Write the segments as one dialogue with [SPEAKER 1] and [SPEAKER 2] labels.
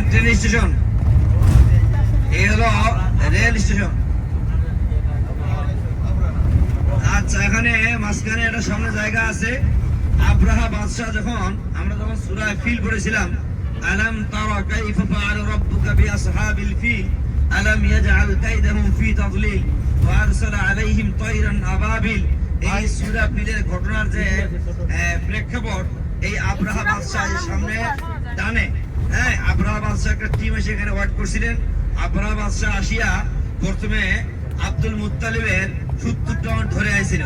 [SPEAKER 1] Train station, এই হলো rail station. আচ্ছা, এখানে মাঝখানে একটা সামনে জায়গা আছে। আব্রাহা বাদশাহ যখন আমরা যখন সূরা ফিল পড়েছিলাম, আলাম তারা কাইফা ফাআলা রাব্বুকা বিআসহাবিল ফিল আলাম ইয়াজআল কাইদাহুম ফি তাদলিল ওয়া আরসালা আলাইহিম তায়রান আবাবিল। এই সূরা ফিলের ঘটনার যে প্রেক্ষাপট, এই আব্রাহা বাদশাহ সামনে ডানে, হ্যাঁ, আব্রাহা বাদশাহ একটা টিম এসে এখানে ওয়েট করছিলেন। আব্রাহা বাদশাহ আসিয়া প্রথমে আব্দুল মুত্তালিবের 70 জন ধরে আইছিল।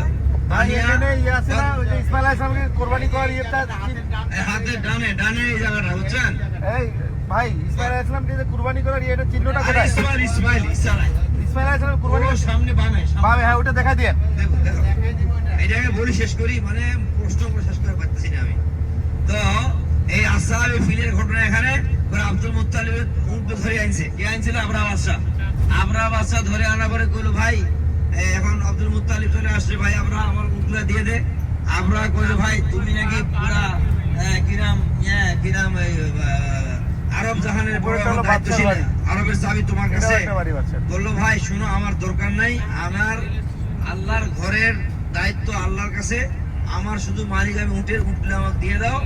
[SPEAKER 1] হাতের ডানে ডানে এই জায়গাটা বুঝছেন
[SPEAKER 2] ভাই, ইসমাইল আলাইহিস সালাম যে কুরবানি করার এটা চিহ্নটা কোথায়?
[SPEAKER 1] ইসমাইল আলাইহিস সালাম কুরবানি সামনে বামে
[SPEAKER 2] বামে, হ্যাঁ ওটা দেখা দেন।
[SPEAKER 1] দেখো দেখো, এই জায়গায় বলি শেষ করি, মানে প্রশ্ন করে শেষ করে পারতেছি না আমি। তো এই আসহাবে ফিলের ঘটনা এখানে আব্দুল মুত্তালিবের উট ধরে আনছে। কে আনছিল? আব্রাহা বাদশাহ। আব্রাহা বাদশাহ ধরে আনা পরে কইলো, ভাই এখন আব্দুল মুত্তালিব চলে আসছে, ভাই আব্রাহা আমার উটগুলা দিয়ে দে। আব্রাহা কইলো, ভাই তুমি নাকি পুরা কিরাম আরব জাহানের বড় দায়িত্বশীল, আরবের চাবি তোমার কাছে। বললো, ভাই শুনো, আমার দরকার নাই, আমার আল্লাহর ঘরের দায়িত্ব আল্লাহর কাছে, আমার শুধু মালিক, আমি উটগুলো আমাকে দিয়ে দাও।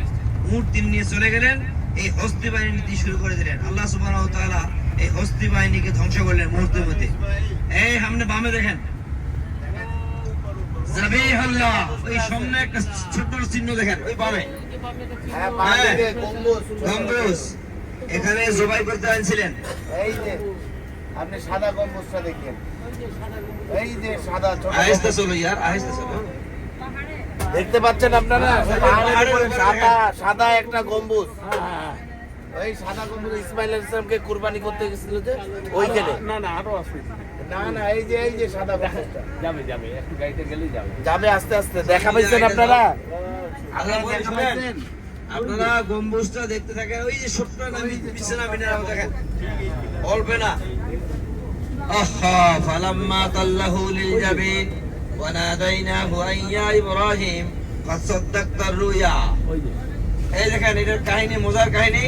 [SPEAKER 1] উট তিনি নিয়ে চলে গেলেন। এই হস্তি বাহিনী নীতি শুরু করে দিলেন। আল্লাহ সুবহানাহু ওয়া তাআলা এই হস্তি বাহিনীকে ধ্বংস করলেন মুহূর্তের মধ্যে। এই সামনে বামে দেখেন জাবিহুল্লাহ, ওই সামনে একটা ছোট চিহ্ন দেখেন, ওই বামে গম্বুজ, এখানে জবাই করতে আনছিলেন।
[SPEAKER 2] এই যে আপনি সাদা গম্বুজটা দেখেন, এই যে সাদা ছোট,
[SPEAKER 1] আহেস্তে চলো ইয়ার, আহেস্তে চলো।
[SPEAKER 2] দেখতে পাচ্ছেন আপনারা? পাহাড়ের উপরে সাদা সাদা একটা গম্বুজ। ওই সাদা গম্বুজ ইসমাইল আলাইহিস সালামকে কুরবানি করতে গেছিল যে ওইখানে।
[SPEAKER 3] না আরো আছে।
[SPEAKER 2] না এই যে সাদা গম্বুজটা
[SPEAKER 3] যাবে একটু গাড়িতে গেলেই
[SPEAKER 2] যাবে আস্তে আস্তে। দেখা পাইছেন আপনারা?
[SPEAKER 1] আপনারা গম্বুজটা দেখতে থাকেন। ওই যে ছোট্ট বিছানা মিনারা দেখেন, অল্প না। আহা ফালাম্মা তাল্লাহু লিল জাবিন ওয়া নাদাইনাহু আন ইয়া ইব্রাহিম ক্বাদ সাদ্দাকতার রুয়া। এই দেখেন, এটার কাহিনী, মজার কাহিনী।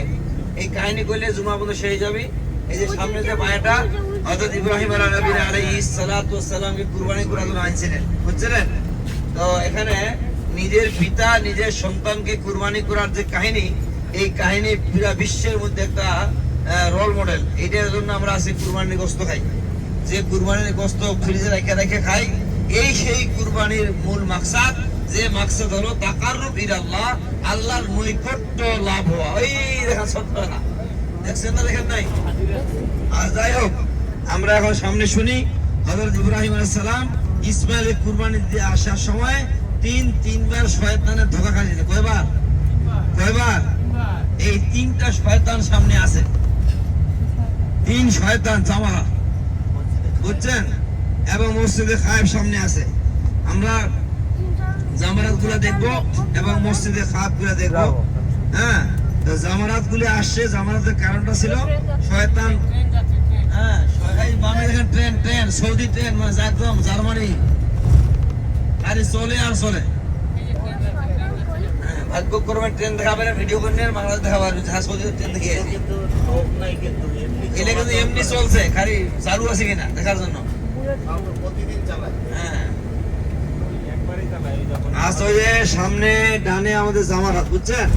[SPEAKER 1] এই কাহিনী কইলে জুমা বন্ধ শেষ যাবে। এই যে সামনে যে পায়াটা, হযরত ইব্রাহিম আলাইহিস সালাতু ওয়াস সালামকে কুরবানি করার জন্য আনছিলেন, বুঝছিলেন? তো এখানে নিজের পিতা নিজের সন্তানকে কুরবানি করার যে কাহিনী, এই কাহিনী পুরো বিশ্বের মধ্যে একটা রোল মডেল। এটার জন্য আমরা আজকে কুরবানির গোশত খাই। যে কুরবানির গোশত ফ্রিজে রেখে রেখে খাই, এই সেই কুরবানির মূল মাকসাদ। যে মাকসাদ হলো তাকাররুব ইলাল্লাহ, আল্লাহর নৈকট্য লাভ হওয়া। ওই দেখা ছোট্ট না, দেখছেন না? দেখেন নাই? আর যাই হোক, আমরা এখন সামনে শুনি হযরত ইব্রাহিম আলাইহিস সালাম ইসমাইলের কুরবানি দিয়ে আসার সময় তিনবার শয়তানের ধোঁকা খাইছে। কয়বার? এই 3টা শয়তান সামনে আছে, 3 শয়তান জামারা, বুঝছেন? এবং মসজিদে খায়েব সামনে আছে। আমরা জামারাত গুলা দেখবো এবং মসজিদে খায়েব গুলা দেখবো। হ্যাঁ, তো জামারাত গুলি আসছে, জামারাতের কারণটা ছিল শয়তান। হ্যাঁ, বামে দেখেন ট্রেন, সৌদি ট্রেন, মানে একদম জার্মানি গাড়ি চলে আর চলে। ভাগ্য করবেন ট্রেন দেখাবেন, ভিডিও করবেন, বাংলাদেশ দেখাবেন, সৌদি ট্রেন দেখে এলে কিন্তু এমনি চলছে, খালি চালু আছে কিনা দেখার জন্য। হ্যাঁ, আজ ওই যে সামনে ডানে আমাদের জামারাত, বুঝছেন?